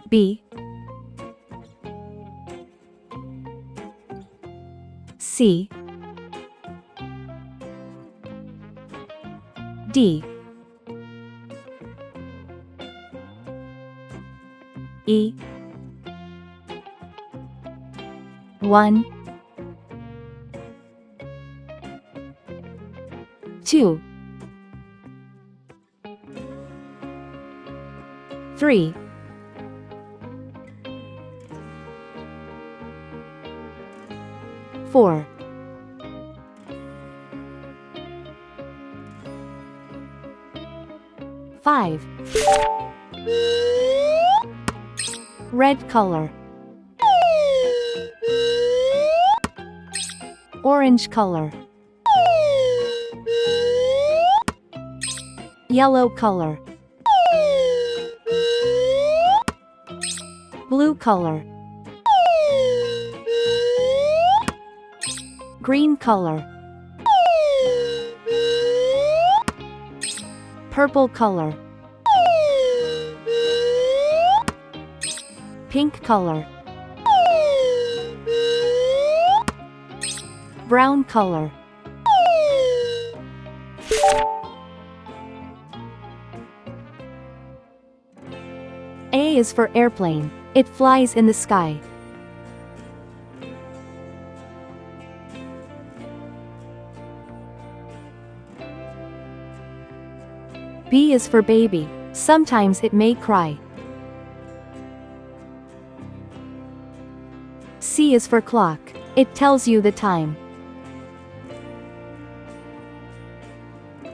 B, C, D, E, 1, 2, 3, 4, 5. Red color, orange color, yellow color, blue color, green color, purple color, pink color, brown color. A is for airplane. It flies in the sky. B is for baby. Sometimes it may cry. C is for clock. It tells you the time.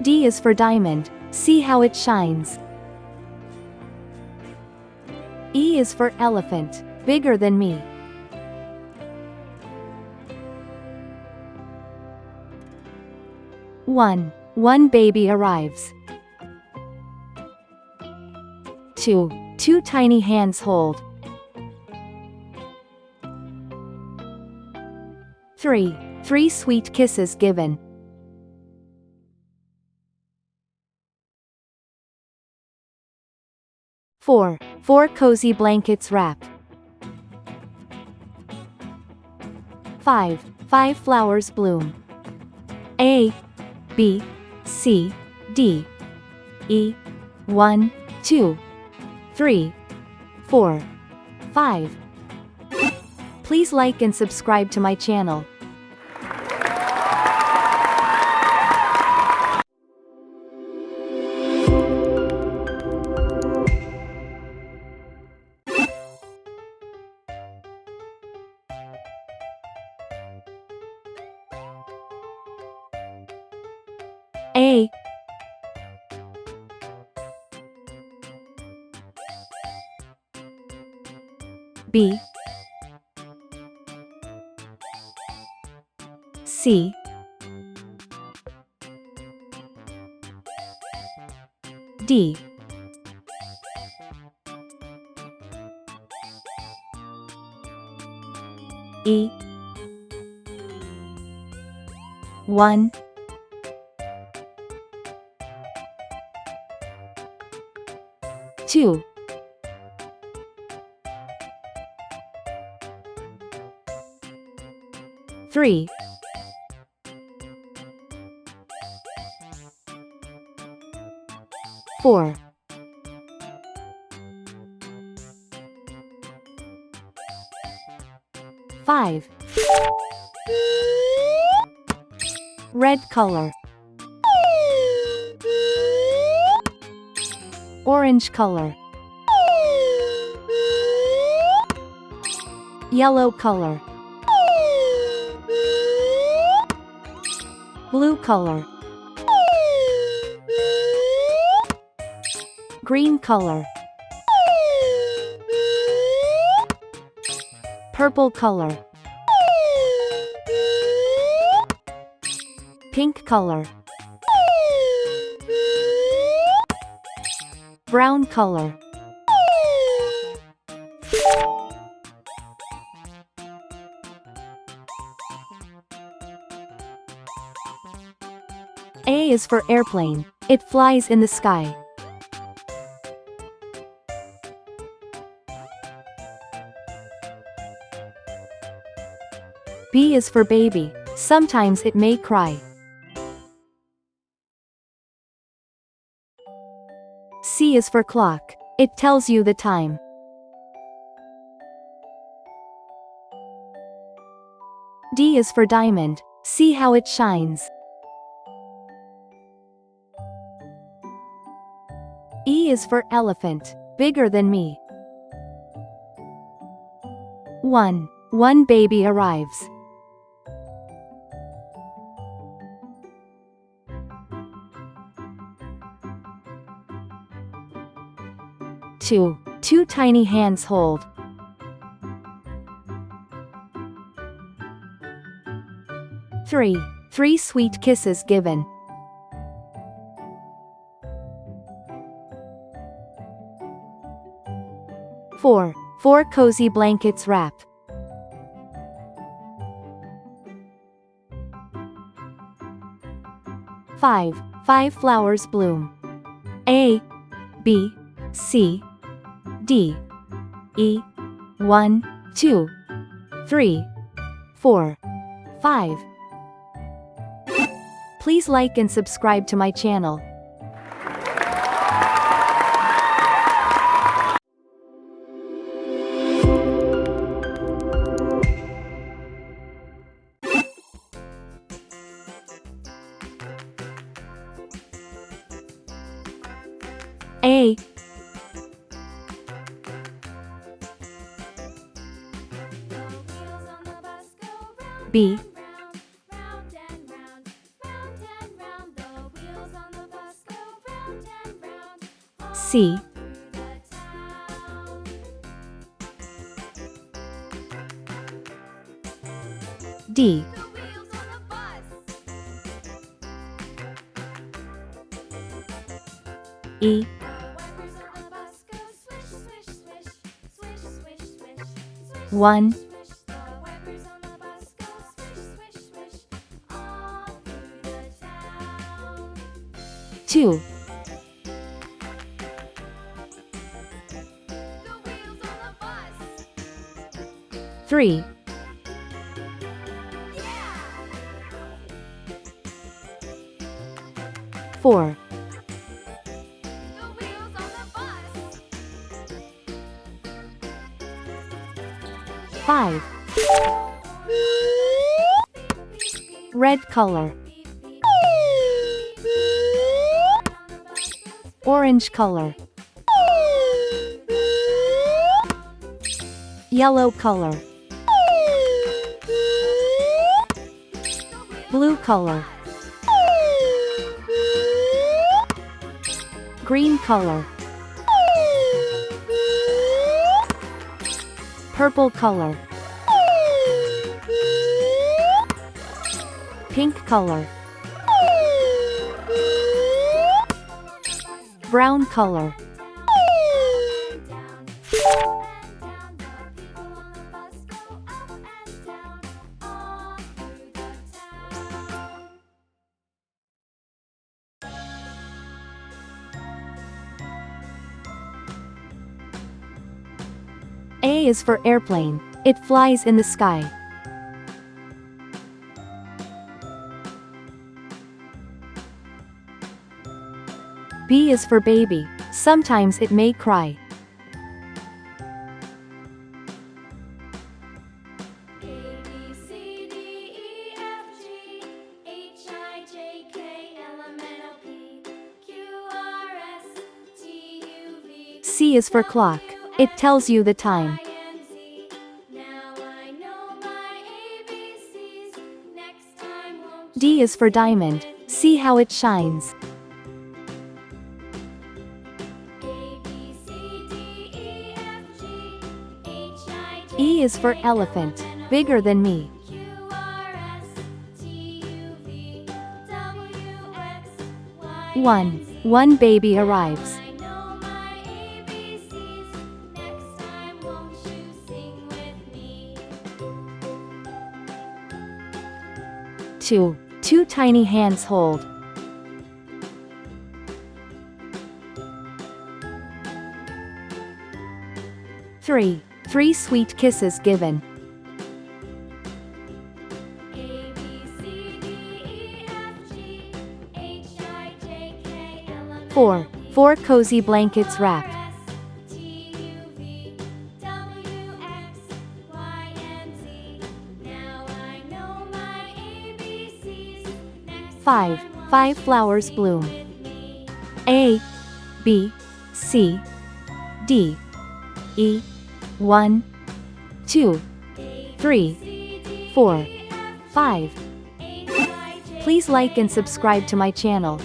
D is for diamond. See how it shines. E is for elephant. Bigger than me. One baby arrives. 2 tiny hands hold. 3 sweet kisses given. 4 cozy blankets wrapped. 5 flowers bloom. A, B, C, D, E, 1, 2, 3, 4, 5. Please like and subscribe to my channel. A, B, C, D, E, 1, 2, 3, 4, 5. Red color, orange color, yellow color, blue color, green color, purple color, pink color, brown color. A is for airplane. It flies in the sky. B is for baby. Sometimes it may cry. C is for clock. It tells you the time. D is for diamond. See how it shines. E is for elephant. Bigger than me. 1. One baby arrives. 2. Two tiny hands hold. 3. Three sweet kisses given. 4. Four cozy blankets wrap. 5. Five flowers bloom. A, B, C, D, E, 1, 2, 3, 4, 5. Please like and subscribe to my channel. A, B, C, D, E, 1, 2, 3, 4, 5. Red color. Orange color. Yellow color. Blue color. Green color. Purple color. Pink color. Brown color. A is for airplane. It flies in the sky. B is for baby. Sometimes it may cry. C is for clock. It tells you the time. D is for diamond. See how it shines. E is for elephant. Bigger than me. 1. One baby arrives. 2. Two tiny hands hold. 3. Three sweet kisses given. 4. 4 cozy blankets wrap. 5. 5 flowers bloom. A, B, C, D, E, 1, 2, 3, 4, 5. Please like and subscribe to my channel.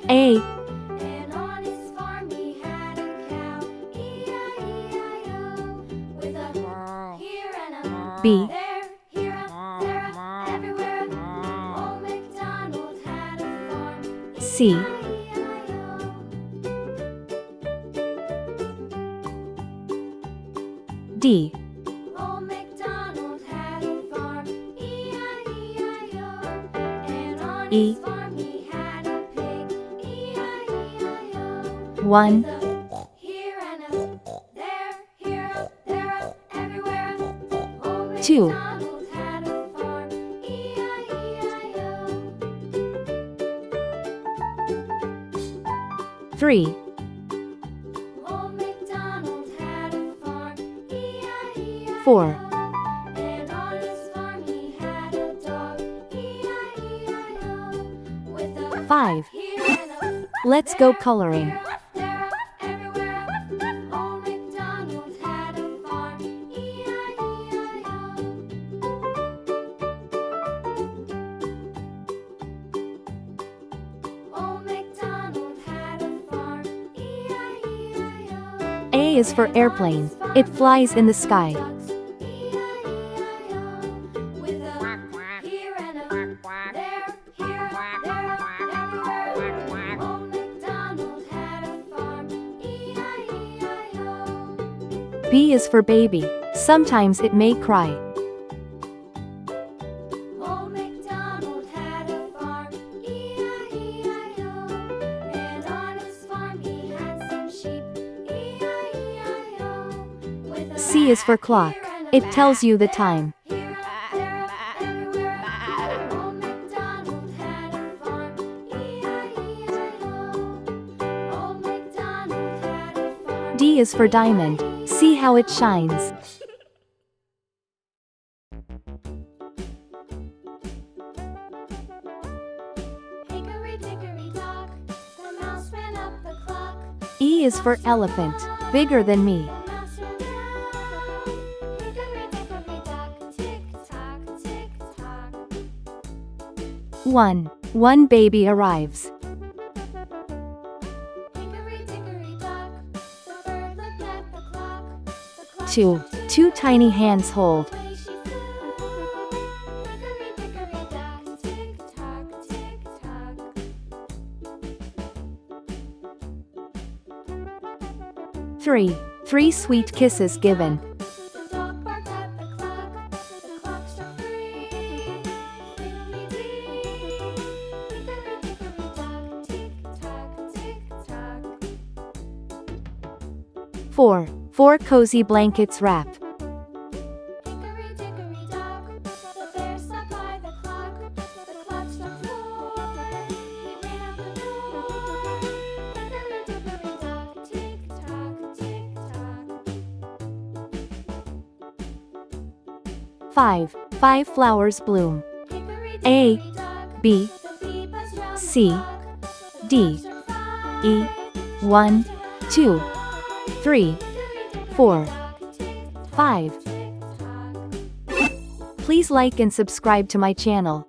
A, and on his farm he had a cow, E-I-E-I-O, with a here and a B, there, here a there a everywhere. Old MacDonald had a farm, C, E-I-E-I-O. D, Old MacDonald had a farm, E-I-E-I-O, and on E, his farm he had a pig, E-I-E-I-O. 1, Here and a there, here a there a everywhere. Old 2, MacDonald had a farm, E-I-E-I-O. 3, Old MacDonald had a farm, E-I-E-I-O. 4, And on his farm he had a dog, E-I-E-I-O. With a 5. here and a Let's go coloring. there, everywhere. Old MacDonald had a farm, E-I-E-I-O. Old MacDonald had a farm, E-I-E-I-O. A is for airplane. It flies in the sky. Ducks, E-I-E-I-O. With a here and a there, here, there, everywhere. Old MacDonald had a farm, E-I-E-I-O. B is for baby. Sometimes it may cry. Old MacDonald had a farm, E-I-E-I-O. And on his farm he had some sheep, E-I-E-I-O. With a C is for clock. It tells you the time. here, there, everywhere. Old MacDonald had a farm, E-I-E-I-O. Old MacDonald had a farm. D is for diamond. See how it shines. Hickory dickory dock, the mouse ran up the clock. E is for elephant. Bigger than me. The mouse ran down. Hickory dickory dock, tick tock, tick tock. 1. 1 baby arrives. Hickory dickory dock, the bird looked at the clock. The clock 2. 2 tiny hands hold. away she flew. Hickory dickory dock, tick tock, tick tock. 3. 3 sweet kisses given. The dog barked at the clock. The clock struck 3. Fiddly-dee. Hickory dickory dock, tick tock, tick tock. 4. 4 cozy blankets wrap. Hickory dickory dock, the bear sat by the clock. The clock struck 4. He ran out the door. Hickory dickory dock, tick tock, tick tock. 5. 5 flowers bloom. Hickory A, dickory dock, B, the bee buzzed round the C, clock. The D, clock struck 5. E, 1, 2, 3, 4, 5. Please like and subscribe to my channel.